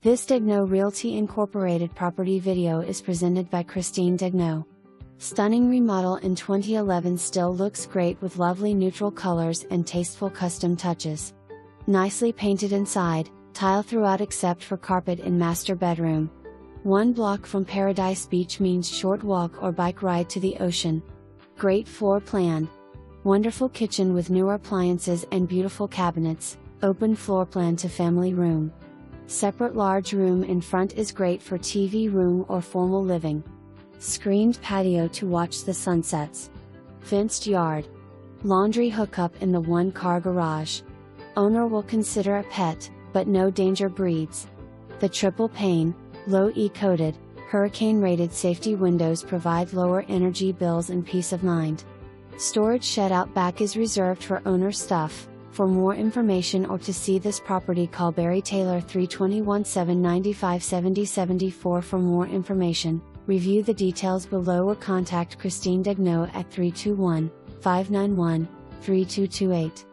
This Daignault Realty Incorporated property video is presented by Christine Daignault. Stunning remodel in 2011 still looks great with lovely neutral colors and tasteful custom touches. Nicely painted inside, tile throughout except for carpet in master bedroom. 1 block from Paradise Beach means short walk or bike ride to the ocean. Great floor plan. Wonderful kitchen with newer appliances and beautiful cabinets, open floor plan to family room. Separate large room in front is great for TV room or formal living. Screened patio to watch the sunsets. Fenced yard. Laundry hookup in the 1-car garage. Owner will consider a pet, but no danger breeds. The triple pane, low E-coated, hurricane-rated safety windows provide lower energy bills and peace of mind. Storage shed out back is reserved for owner stuff. For more information or to see this property, call Barry Taylor 321-795-7074 for more information. Review the details below or contact Christine Daignault at 321-591-3228.